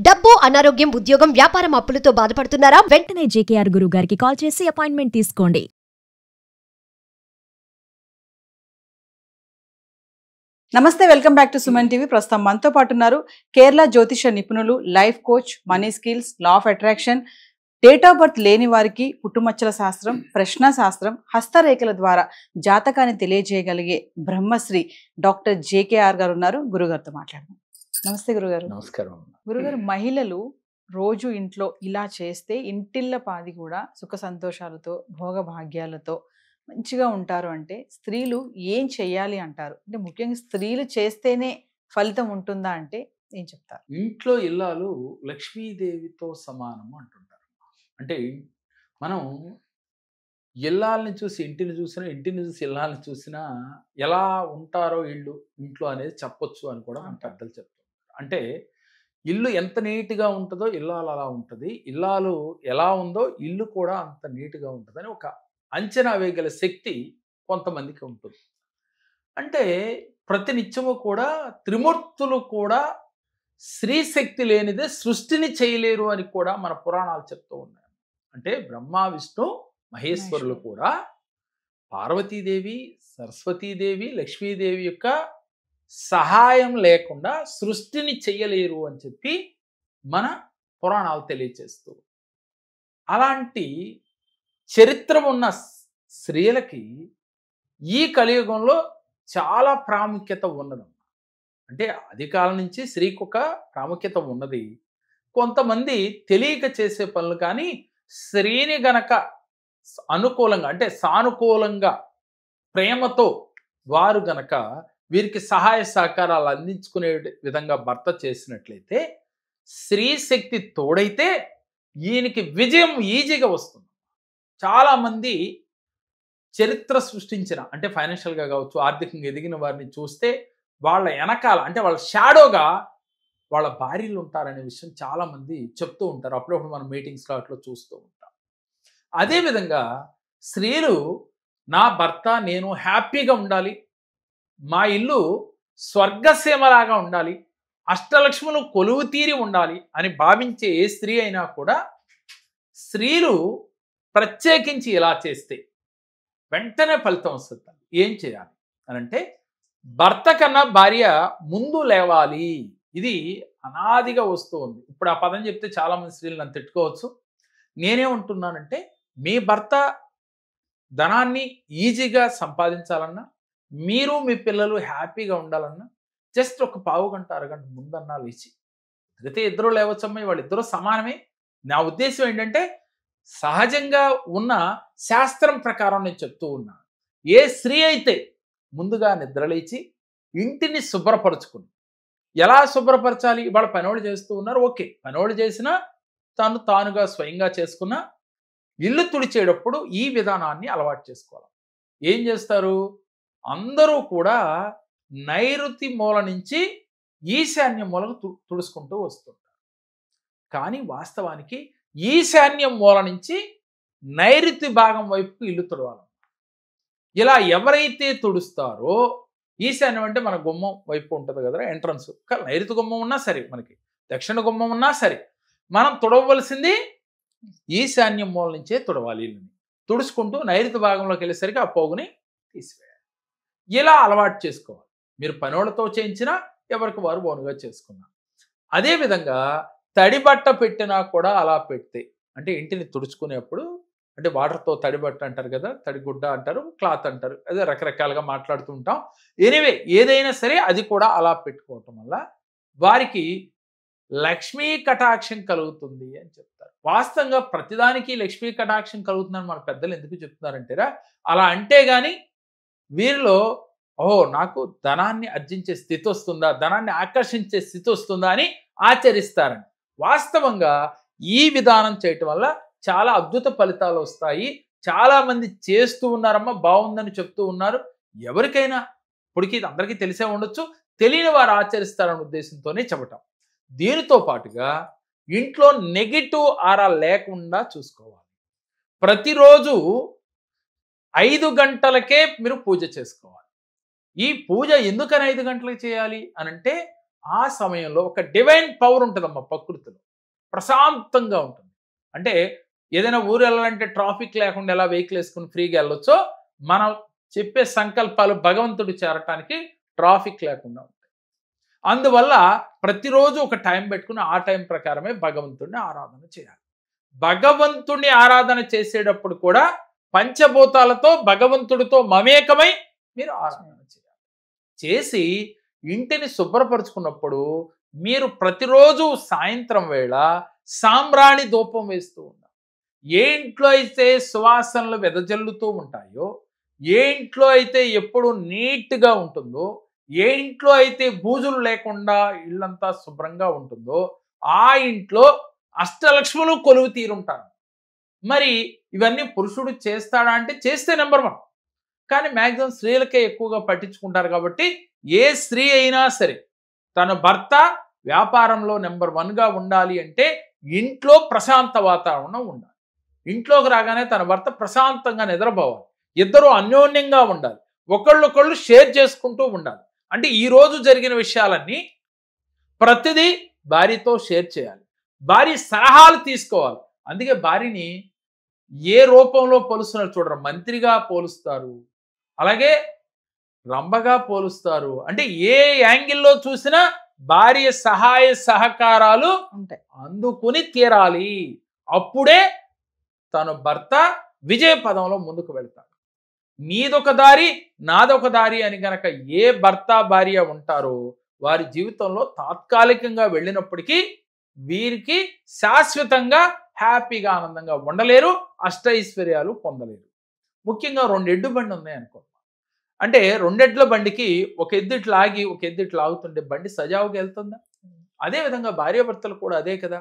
డబ్బు, అనారోగ్యం, ఉద్యోగం, వ్యాపారం అప్పులతో బాధపడుతున్నారా? వెంటనే జేకేఆర్ గురువు గారికి కాల్ చేసి అపాయింట్మెంట్ తీసుకోండి. నమస్తే, welcome back to Suman TV. ప్రస్తుతం మనతో పాటు ఉన్నారు కేరళ జ్యోతిష నిపుణులు, life coach, money skills, law of attraction, date of birth లేని వారికి పుట్టుమచ్చల శాస్త్రం, ప్రశ్న శాస్త్రం, హస్తరేఖల ద్వారా జాతకాన్ని తెలియజేయగలిగే బ్రహ్మశ్రీ డాక్టర్ జేకేఆర్ గారు ఉన్నారు. గురుగారితో మాట్లాడదాం. నమస్తే గురుగారు. నమస్కారం. గురుగారు, మహిళలు రోజు ఇంట్లో ఇలా చేస్తే ఇంటిళ్ళ పాది కూడా సుఖ సంతోషాలతో, భోగభాగ్యాలతో మంచిగా ఉంటారు అంటే స్త్రీలు ఏం చెయ్యాలి అంటారు? అంటే ముఖ్యంగా స్త్రీలు చేస్తేనే ఫలితం ఉంటుందా అంటే ఏం చెప్తారు? ఇంట్లో ఇల్లాలు లక్ష్మీదేవితో సమానము అంటుంటారు. అంటే మనం ఇల్లాలని చూసి ఇంటిని చూసినా, ఇంటిని చూసి ఇల్లాలని చూసినా ఎలా ఉంటారో ఇంట్లో అనేది చెప్పొచ్చు అని కూడా మన పెద్దలు చెప్తారు. అంటే ఇల్లు ఎంత నీట్గా ఉంటుందో ఇల్లాలు అలా ఉంటుంది, ఇల్లాలు ఎలా ఉందో ఇల్లు కూడా అంత నీట్గా ఉంటుందని ఒక అంచనా వేయగల శక్తి కొంతమందికి ఉంటుంది. అంటే ప్రతినిత్యము కూడా త్రిమూర్తులు కూడా స్త్రీ శక్తి లేనిదే సృష్టిని చేయలేరు అని కూడా మన పురాణాలు చెప్తూ ఉన్నాయి. అంటే బ్రహ్మ, విష్ణు, మహేశ్వరులు కూడా పార్వతీదేవి, సరస్వతీదేవి, లక్ష్మీదేవి యొక్క సహాయం లేకుండా సృష్టిని చెయ్యలేరు అని చెప్పి మన పురాణాలు తెలియచేస్తూ, అలాంటి చరిత్ర ఉన్న స్త్రీలకి ఈ కలియుగంలో చాలా ప్రాముఖ్యత ఉన్నది. అంటే ఆది కాలం నుంచి స్త్రీకి ఒక ప్రాముఖ్యత ఉన్నది. కొంతమంది తెలియక చేసే పనులు కానీ స్త్రీని గనక అనుకూలంగా, అంటే సానుకూలంగా, ప్రేమతో వారు గనక వీరికి సహాయ సహకారాలు అందించుకునే విధంగా భర్త చేసినట్లయితే, స్త్రీ శక్తి తోడైతే ఈయనకి విజయం ఈజీగా వస్తుంది. చాలామంది చరిత్ర సృష్టించిన, అంటే ఫైనాన్షియల్గా కావచ్చు, ఆర్థికంగా ఎదిగిన వారిని చూస్తే వాళ్ళ వెనకాల, అంటే వాళ్ళ షాడోగా వాళ్ళ భార్యలు ఉంటారనే విషయం చాలామంది చెప్తూ ఉంటారు. అప్పుడప్పుడు మనం మీటింగ్స్లో అట్లా చూస్తూ ఉంటాం. అదేవిధంగా స్త్రీలు నా భర్త నేను హ్యాపీగా ఉండాలి, మా ఇల్లు స్వర్గసీమలాగా ఉండాలి, అష్టలక్ష్ములు కొలువు తీరి ఉండాలి అని భావించే ఏ స్త్రీ అయినా కూడా, స్త్రీలు ప్రత్యేకించి ఇలా చేస్తే వెంటనే ఫలితం వస్తుంది. ఏం చేయాలి అని అంటే, భర్త కన్నా భార్య ముందు లేవాలి. ఇది అనాదిగా వస్తూ ఉంది. ఇప్పుడు ఆ పదం చెప్తే చాలామంది స్త్రీలు నన్ను తిట్టుకోవచ్చు. నేనేమంటున్నానంటే, మీ భర్త ధనాన్ని ఈజీగా సంపాదించాలన్నా, మీరు మీ పిల్లలు హ్యాపీగా ఉండాలన్నా, జస్ట్ ఒక పావు గంట అరగంట ముందన్నా లేచి, అయితే ఇద్దరు లేవచ్చమ్మా, వాళ్ళిద్దరూ సమానమే. నా ఉద్దేశం ఏంటంటే, సహజంగా ఉన్న శాస్త్రం ప్రకారం నేను చెప్తూ ఉన్నాను. ఏ స్త్రీ అయితే ముందుగా నిద్రలేచి ఇంటిని శుభ్రపరచుకుని, ఎలా శుభ్రపరచాలి? ఇవాళ పనోళ్ళు చేస్తూ ఉన్నారు, ఓకే, పనోళ్ళు చేసినా తానుగా స్వయంగా చేసుకున్న ఇల్లు తుడిచేటప్పుడు ఈ విధానాన్ని అలవాటు చేసుకోవాలి. ఏం చేస్తారు? అందరూ కూడా నైరుతి మూల నుంచి ఈశాన్య మూలకు తుడుచుకుంటూ వస్తుంటారు. కానీ వాస్తవానికి ఈశాన్యం మూల నుంచి నైరుతి భాగం వైపుకు ఇల్లు తుడవాలి. ఇలా ఎవరైతే తుడుస్తారో, ఈశాన్యం అంటే మన గుమ్మం వైపు ఉంటుంది కదా ఎంట్రన్స్, నైరుతి గుమ్మం ఉన్నా సరే, మనకి దక్షిణ గుమ్మం ఉన్నా సరే, మనం తుడవలసింది ఈశాన్యం మూల నుంచే తుడవాలి. ఇల్లుని తుడుచుకుంటూ నైరుతి భాగంలోకి వెళ్ళేసరికి ఆ పోగుని తీసివేయాలి. ఇలా అలవాటు చేసుకోవాలి. మీరు పనోళ్ళతో చేయించినా, ఎవరికి వారు బోనుగా చేసుకున్నా. అదేవిధంగా తడి బట్ట పెట్టినా కూడా అలా పెడితే, అంటే ఇంటిని తుడుచుకునేప్పుడు, అంటే వాటర్తో తడి బట్ట అంటారు కదా, తడిగుడ్డ అంటారు, క్లాత్ అంటారు, అదే రకరకాలుగా మాట్లాడుతూ ఉంటాం. ఎనీవే ఏదైనా సరే అది కూడా అలా పెట్టుకోవటం వల్ల వారికి లక్ష్మీ కటాక్షం కలుగుతుంది అని చెప్తారు. వాస్తవంగా ప్రతిదానికి లక్ష్మీ కటాక్షం కలుగుతుందని మన పెద్దలు ఎందుకు చెప్తున్నారంటేరా, అలా అంటే గాని వీరిలో నాకు ధనాన్ని ఆర్జించే స్థితి వస్తుందా, ధనాన్ని ఆకర్షించే స్థితి వస్తుందా అని ఆచరిస్తారని. వాస్తవంగా ఈ విధానం చేయటం వల్ల చాలా అద్భుత ఫలితాలు వస్తాయి. చాలా మంది చేస్తూ ఉన్నారమ్మా, బాగుందని చెప్తూ ఉన్నారు. ఎవరికైనా ఇప్పటికీ అందరికీ తెలిసే ఉండొచ్చు, తెలియని వారు ఆచరిస్తారనే ఉద్దేశంతోనే చెప్పటం. దీనితో పాటుగా ఇంట్లో నెగిటివ్ ఆరా లేకుండా చూసుకోవాలి. ప్రతిరోజు 5 గంటలకే మీరు పూజ చేసుకోవాలి. ఈ పూజ ఎందుకని 5 గంటలకు చేయాలి అనంటే, ఆ సమయంలో ఒక డివైన్ పవర్ ఉంటుందమ్మా ప్రకృతిలో, ప్రశాంతంగా ఉంటుంది. అంటే ఏదైనా ఊరు వెళ్ళాలంటే ట్రాఫిక్ లేకుండా ఎలా వెహికల్ వేసుకుని ఫ్రీగా వెళ్ళొచ్చో, మనం చెప్పే సంకల్పాలు భగవంతుడు చేరటానికి ట్రాఫిక్ లేకుండా ఉంటాయి. అందువల్ల ప్రతిరోజు ఒక టైం పెట్టుకుని ఆ టైం ప్రకారమే భగవంతుడిని ఆరాధన చేయాలి. భగవంతుడిని ఆరాధన చేసేటప్పుడు కూడా పంచభూతాలతో భగవంతుడితో మమేకమై మీరు ఆరాధన చేయాలి. చేసి ఇంటిని శుభ్రపరుచుకున్నప్పుడు మీరు ప్రతిరోజు సాయంత్రం వేళ సాంబ్రాణి ధూపం వేస్తూ ఉండాలి. ఏ ఇంట్లో అయితే సువాసనలు వెదజల్లుతూ ఉంటాయో, ఏ ఇంట్లో అయితే ఎప్పుడు నీట్గా ఉంటుందో, ఏ ఇంట్లో అయితే బూజులు లేకుండా ఇల్లంతా శుభ్రంగా ఉంటుందో ఆ ఇంట్లో అష్టలక్ష్ములు కొలువు తీరుంటారు. మరి ఇవన్నీ పురుషుడు చేస్తాడా అంటే చేస్తే నెంబర్ 1. కానీ మ్యాక్సిమం స్త్రీలకే ఎక్కువగా పట్టించుకుంటారు. కాబట్టి ఏ స్త్రీ అయినా సరే తన భర్త వ్యాపారంలో నెంబర్ 1గా ఉండాలి అంటే ఇంట్లో ప్రశాంత వాతావరణం ఉండాలి. ఇంట్లోకి రాగానే తన భర్త ప్రశాంతంగా నిద్రపోవాలి. ఇద్దరు అన్యోన్యంగా ఉండాలి. ఒకళ్ళొకళ్ళు షేర్ చేసుకుంటూ ఉండాలి. అంటే ఈ రోజు జరిగిన విషయాలన్నీ ప్రతిదీ భార్యతో షేర్ చేయాలి. భార్య సలహాలు తీసుకోవాలి. అందుకే భార్యని ఏ రూపంలో పోలుస్తున్నారు చూడరు. మంత్రిగా పోలుస్తారు, అలాగే రంభగా పోలుస్తారు. అంటే ఏ యాంగిల్లో చూసినా భార్య సహాయ సహకారాలు ఉంటాయి, అందుకుని తీరాలి. అప్పుడే తన భర్త విజయ పదంలో ముందుకు వెళ్తాడు. నీదొక దారి నాదొక దారి అని గనక ఏ భర్త భార్య ఉంటారో వారి జీవితంలో తాత్కాలికంగా వెళ్ళినప్పటికీ వీరికి శాశ్వతంగా హ్యాపీగా ఆనందంగా ఉండలేరు, అష్టైశ్వర్యాలు పొందలేరు. ముఖ్యంగా 2 ఎడ్డు బండి ఉన్నాయి అనుకో. అంటే 2 ఎడ్ల బండికి ఒక ఎద్దు ఇట్లా ఆగి ఒక ఎద్దు ఇట్లా ఆగుతుంటే బండి సజావుగా వెళ్తుందా? అదేవిధంగా భార్యాభర్తలు కూడా అదే కదా.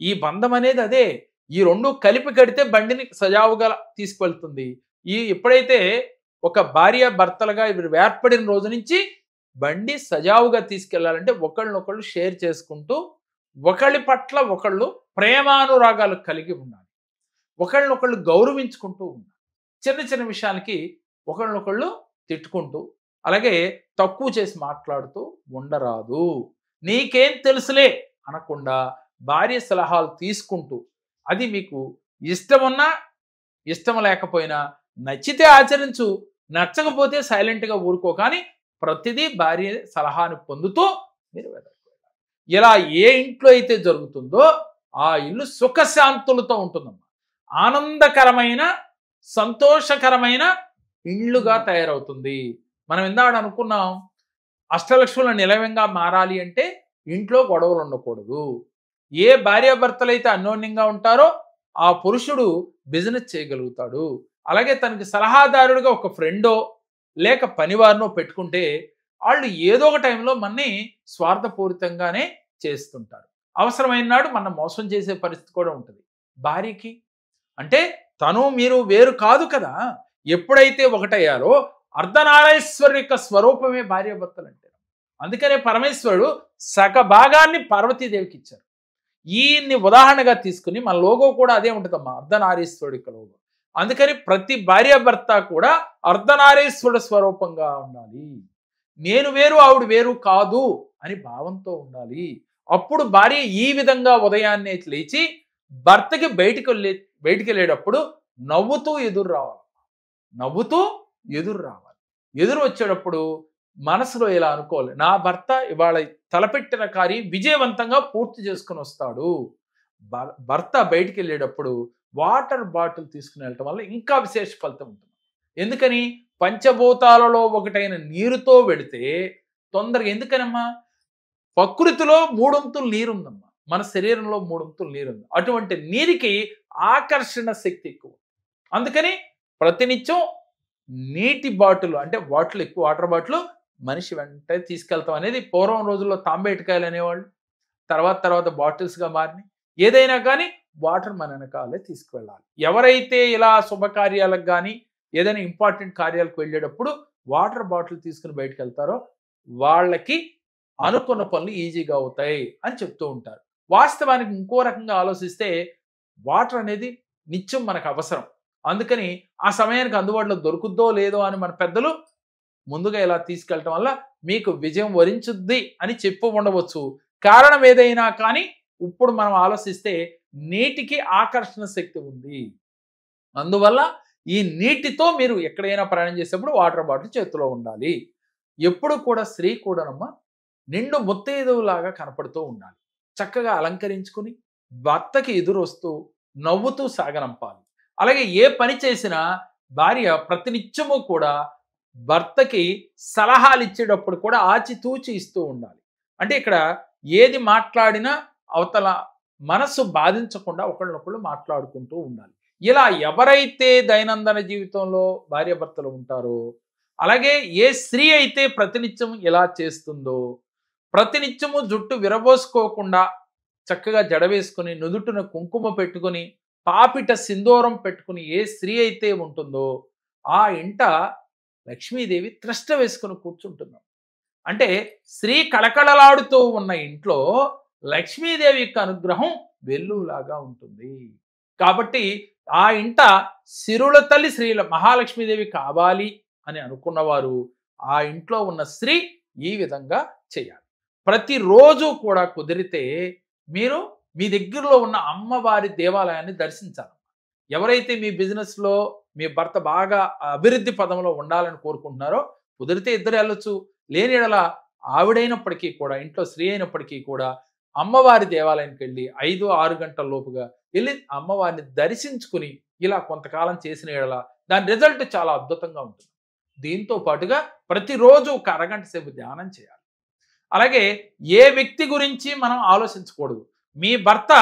ఈ బంధం అనేది అదే. ఈ 2 కలిపి కడితే బండిని సజావుగా తీసుకువెళ్తుంది. ఎప్పుడైతే ఒక భార్య భర్తలుగా వీరు ఏర్పడిన రోజు నుంచి బండి సజావుగా తీసుకెళ్లాలంటే ఒకళ్ళనొకళ్ళు షేర్ చేసుకుంటూ ఒకళ్ళ పట్ల ఒకళ్ళు ప్రేమానురాగాలు కలిగి ఉండాలి. ఒకళ్ళనొకళ్ళు గౌరవించుకుంటూ ఉండాలి. చిన్న చిన్న విషయాలకి ఒకళ్ళనొకళ్ళు తిట్టుకుంటూ అలాగే తక్కువ చేసి మాట్లాడుతూ ఉండరాదు. నీకేం తెలుసులే అనకుండా భార్య సలహాలు తీసుకుంటూ, అది మీకు ఇష్టమున్నా ఇష్టం లేకపోయినా నచ్చితే ఆచరించు, నచ్చకపోతే సైలెంట్గా ఊరుకో. కానీ ప్రతిదీ భార్య సలహాను పొందుతూ మీరు వెళ్ళాలి. ఇలా ఏ ఇంట్లో అయితే జరుగుతుందో ఆ ఇల్లు సుఖశాంతులతో ఉంటుందమ్మా. ఆనందకరమైన సంతోషకరమైన ఇళ్ళుగా తయారవుతుంది. మనం ఇందాక అనుకున్నాం, అష్టలక్ష్ముల నిలయంగా మారాలి అంటే ఇంట్లో గొడవలు ఉండకూడదు. ఏ భార్యాభర్తలు అయితే అన్యోన్యంగా ఉంటారో ఆ పురుషుడు బిజినెస్ చేయగలుగుతాడు. అలాగే తనకి సలహాదారుడిగా ఒక ఫ్రెండో లేక పనివారినో పెట్టుకుంటే వాళ్ళు ఏదో ఒక టైంలో మనని స్వార్థపూరితంగానే చేస్తుంటారు. అవసరమైన నాడు మన మోసం చేసే పరిస్థితి కూడా ఉంటుంది. భార్యకి అంటే తను మీరు వేరు కాదు కదా. ఎప్పుడైతే ఒకటయ్యారో అర్ధనారీశ్వరుని యొక్క స్వరూపమే భార్యాభర్తలు అంటే. అందుకనే పరమేశ్వరుడు సగ భాగాన్ని పార్వతీదేవికి ఇచ్చారు. ఈయన్ని ఉదాహరణగా తీసుకుని మన లోగో కూడా అదే ఉంటుందమ్మా, అర్ధనారీశ్వరుడి యొక్క లోగో. అందుకని ప్రతి భార్యాభర్త కూడా అర్ధనారీశ్వరుడు స్వరూపంగా ఉండాలి. నేను వేరు ఆవిడ వేరు కాదు అని భావంతో ఉండాలి. అప్పుడు భార్య ఈ విధంగా ఉదయాన్నే లేచి భర్తకి బయటికి వెళ్ళేటప్పుడు నవ్వుతూ ఎదురు రావాలి. నవ్వుతూ ఎదురు రావాలి. ఎదురు వచ్చేటప్పుడు మనసులో ఇలా అనుకోవాలి, నా భర్త ఇవాళ తలపెట్టిన కార్యం విజయవంతంగా పూర్తి చేసుకుని వస్తాడు. భర్త బయటికి వెళ్ళేటప్పుడు వాటర్ బాటిల్ తీసుకుని వెళ్ళటం వల్ల ఇంకా విశేష ఫలితం ఉంటుంది. ఎందుకని? పంచభూతాలలో ఒకటైన నీరుతో వెళితే తొందరగా. ఎందుకనమ్మా? ప్రకృతిలో 3 వంతులు నీరుందమ్మా, మన శరీరంలో 3 వంతులు నీరుంది. అటువంటి నీరికి ఆకర్షణ శక్తి ఎక్కువ. అందుకని ప్రతినిత్యం నీటి బాటిల్ అంటే బాటిల్ ఎక్కువ, వాటర్ బాటిల్ మనిషి వెంటనే తీసుకెళ్తాం అనేది పూర్వం రోజుల్లో తాంబేటికాయలు అనేవాళ్ళు, తర్వాత బాటిల్స్గా మారినాయి. ఏదైనా కానీ వాటర్ మన వెనకాలే తీసుకువెళ్ళాలి. ఎవరైతే ఇలా శుభకార్యాలకు కానీ ఏదైనా ఇంపార్టెంట్ కార్యాలకు వెళ్ళేటప్పుడు వాటర్ బాటిల్ తీసుకుని బయటకు వెళ్తారో వాళ్ళకి అనుకున్న పనులు ఈజీగా అవుతాయి అని చెప్తూ ఉంటారు. వాస్తవానికి ఇంకో రకంగా ఆలోచిస్తే వాటర్ అనేది నిత్యం మనకు అవసరం. అందుకని ఆ సమయానికి అందుబాటులో దొరుకుద్దో లేదో అని మన పెద్దలు ముందుగా ఇలా తీసుకెళ్ళటం వల్ల మీకు విజయం వరించుద్ది అని చెప్పు ఉండవచ్చు. కారణం ఏదైనా కానీ ఇప్పుడు మనం ఆలోచిస్తే నీటికి ఆకర్షణ శక్తి ఉంది. అందువల్ల ఈ నీటితో మీరు ఎక్కడైనా ప్రయాణం చేసేప్పుడు వాటర్ బాటిల్ చేతిలో ఉండాలి. ఎప్పుడు కూడా స్త్రీ కూడానమ్మా నిండు ముత్తైదువులాగా కనపడుతూ ఉండాలి. చక్కగా అలంకరించుకుని భర్తకి ఎదురొస్తూ నవ్వుతూ సాగనంపాలి. అలాగే ఏ పని చేసినా భార్య ప్రతినిత్యము కూడా భర్తకి సలహాలు ఇచ్చేటప్పుడు కూడా ఆచితూచి ఇస్తూ ఉండాలి. అంటే ఇక్కడ ఏది మాట్లాడినా అవతల మనసు బాధించకుండా ఒకళ్ళనొకళ్ళు మాట్లాడుకుంటూ ఉండాలి. ఇలా ఎవరైతే దైనందిన జీవితంలో భార్యాభర్తలు ఉంటారో, అలాగే ఏ స్త్రీ అయితే ప్రతినిత్యం ఇలా చేస్తుందో, ప్రతినిత్యము జుట్టు విరబోసుకోకుండా చక్కగా జడ వేసుకుని నుదుటిన కుంకుమ పెట్టుకుని పాపిట సింధూరం పెట్టుకుని ఏ స్త్రీ అయితే ఉంటుందో ఆ ఇంట లక్ష్మీదేవి త్రష్ట వేసుకుని కూర్చుంటున్నాం. అంటే స్త్రీ కళకళలాడుతూ ఉన్న ఇంట్లో లక్ష్మీదేవి యొక్క అనుగ్రహం వెల్లులాగా ఉంటుంది. కాబట్టి ఆ ఇంట సిరుల తల్లి శ్రీ మహాలక్ష్మీదేవి కావాలి అని అనుకున్నవారు ఆ ఇంట్లో ఉన్న స్త్రీ ఈ విధంగా చేయాలి. ప్రతిరోజు కూడా కుదిరితే మీరు మీ దగ్గరలో ఉన్న అమ్మవారి దేవాలయాన్ని దర్శించాలి. ఎవరైతే మీ బిజినెస్లో మీ భర్త బాగా అభివృద్ధి పదంలో ఉండాలని కోరుకుంటున్నారో కుదిరితే ఇద్దరు వెళ్ళొచ్చు. లేని ఎడల ఆవిడైనప్పటికీ కూడా ఇంట్లో స్త్రీ అయినప్పటికీ కూడా అమ్మవారి దేవాలయానికి వెళ్ళి 5-6 గంటల లోపుగా వెళ్ళి అమ్మవారిని దర్శించుకుని ఇలా కొంతకాలం చేసిన ఎడల దాని రిజల్ట్ చాలా అద్భుతంగా ఉంటుంది. దీంతో పాటుగా ప్రతిరోజు ఒక అరగంట సేపు ధ్యానం చేయాలి. అలాగే ఏ వ్యక్తి గురించి మనం ఆలోచించకూడదు. మీ భర్త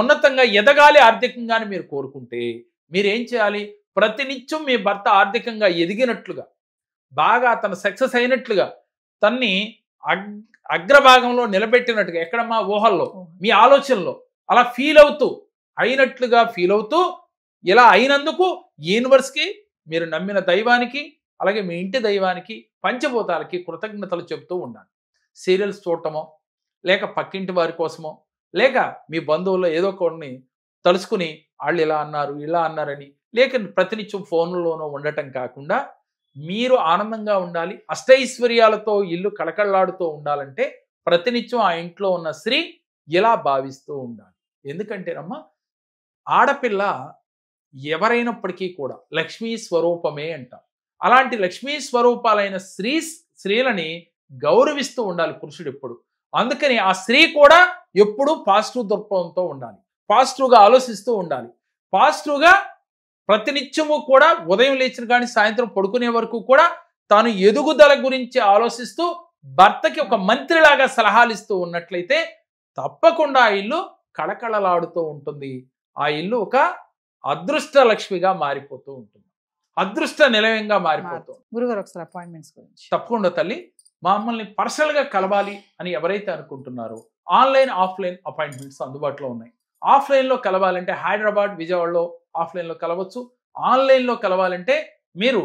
ఉన్నతంగా ఎదగాలి ఆర్థికంగా మీరు కోరుకుంటే మీరేం చేయాలి? ప్రతినిత్యం మీ భర్త ఆర్థికంగా ఎదిగినట్లుగా, బాగా అతను సక్సెస్ అయినట్లుగా, తన్ని అగ్రభాగంలో నిలబెట్టినట్టుగా, ఎక్కడ మా ఊహల్లో మీ ఆలోచనలో అలా ఫీల్ అవుతూ ఇలా అయినందుకు యూనివర్స్కి, మీరు నమ్మిన దైవానికి, అలాగే మీ ఇంటి దైవానికి, పంచభూతాలకి కృతజ్ఞతలు చెబుతూ ఉండాలి. సీరియల్స్ చూడటమో, లేక పక్కింటి వారి కోసమో, లేక మీ బంధువుల్లో ఏదో కొన్ని తలుసుకుని వాళ్ళు ఇలా అన్నారు ఇలా అన్నారని లేక ప్రతినిత్యం ఫోన్లోనో ఉండటం కాకుండా మీరు ఆనందంగా ఉండాలి, అష్టైశ్వర్యాలతో ఇల్లు కళకళలాడుతూ ఉండాలంటే ప్రతినిత్యం ఆ ఇంట్లో ఉన్న స్త్రీ ఇలా భావిస్తూ ఉండాలి. ఎందుకంటేనమ్మా ఆడపిల్ల ఎవరైనప్పటికీ కూడా లక్ష్మీ స్వరూపమే అంటాం. అలాంటి లక్ష్మీ స్వరూపాలైన స్త్రీలని గౌరవిస్తూ ఉండాలి పురుషుడు ఎప్పుడు. అందుకని ఆ స్త్రీ కూడా ఎప్పుడూ పాజిటివ్ దృక్పథంతో ఉండాలి, పాజిటివ్గా ఆలోచిస్తూ ఉండాలి. పాజిటివ్గా ప్రతినిత్యము కూడా ఉదయం లేచిన కానీ సాయంత్రం పడుకునే వరకు కూడా తాను ఎదుగుదల గురించి ఆలోచిస్తూ భర్తకి ఒక మంత్రిలాగా సలహాలు ఇస్తూ ఉన్నట్లయితే తప్పకుండా ఆ ఇల్లు కళకళలాడుతూ ఉంటుంది. ఆ ఇల్లు ఒక అదృష్ట లక్ష్మిగా మారిపోతూ ఉంటుంది, అదృష్ట నిలయంగా మారిపోతుంది. గురుగారు ఒకసారి అపాయింట్మెంట్స్ గురించి. తప్పకుండా తల్లి, మమ్మల్ని పర్సనల్గా కలవాలి అని ఎవరైతే అనుకుంటున్నారో ఆన్లైన్ ఆఫ్లైన్ అపాయింట్మెంట్స్ అందుబాటులో ఉన్నాయి. ఆఫ్లైన్లో కలవాలంటే హైదరాబాద్, విజయవాడలో ఆఫ్లైన్లో కలవచ్చు. ఆన్లైన్లో కలవాలంటే మీరు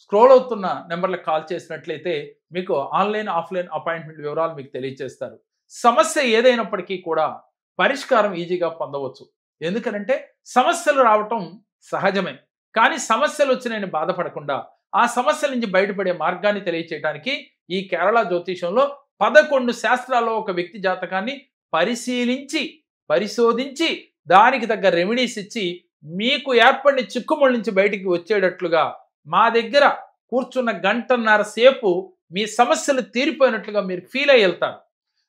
స్క్రోల్ అవుతున్న నెంబర్లకు కాల్ చేసినట్లయితే మీకు ఆన్లైన్ ఆఫ్లైన్ అపాయింట్మెంట్ వివరాలు మీకు తెలియజేస్తారు. సమస్య ఏదైనప్పటికీ కూడా పరిష్కారం ఈజీగా పొందవచ్చు. ఎందుకనంటే సమస్యలు రావటం సహజమే, కానీ సమస్యలు వచ్చినాయని బాధపడకుండా ఆ సమస్యల నుంచి బయటపడే మార్గాన్ని తెలియచేయడానికి ఈ కేరళ జ్యోతిషంలో 11 శాస్త్రాల్లో ఒక వ్యక్తి జాతకాన్ని పరిశోధించి దానికి తగ్గ రెమెడీస్ ఇచ్చి మీకు ఏర్పడిన చిక్కుముళ్ళ నుంచి బయటికి వచ్చేటట్లుగా మా దగ్గర కూర్చున్న 1.5 గంటల సేపు మీ సమస్యలు తీరిపోయినట్లుగా మీరు ఫీల్ అయ్యి వెళ్తారు.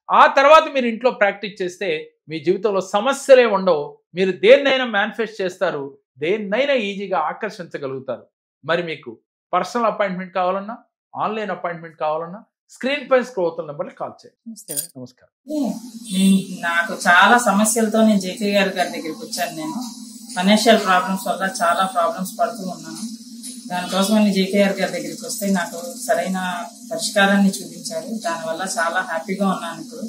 ఆ తర్వాత మీరు ఇంట్లో ప్రాక్టీస్ చేస్తే మీ జీవితంలో సమస్యలే ఉండవు. మీరు దేన్నైనా మేనిఫెస్ట్ చేస్తారు, దేన్నైనా ఈజీగా ఆకర్షించగలుగుతారు. మరి మీకు పర్సనల్ అపాయింట్మెంట్ కావాలన్నా, ఆన్లైన్ అపాయింట్మెంట్ కావాలన్నా స్క్రీన్ పై స్క్రోల్ అవుతున్న నెంబర్కి కాల్ చేయండి. నమస్కారం. నాకు చాలా సమస్యలతో నేను జేకే గారి దగ్గరికి వచ్చాను. నేను ఫైనాన్షియల్ ప్రాబ్లమ్స్ వల్ల చాలా ప్రాబ్లమ్స్ పడుతూ ఉన్నాను. దానికోసం నేను జేకే గారి దగ్గరికి వస్తే నాకు సరైన పరిష్కారాన్ని చూపించారు. దానివల్ల చాలా హ్యాపీగా ఉన్నాను ఇప్పుడు.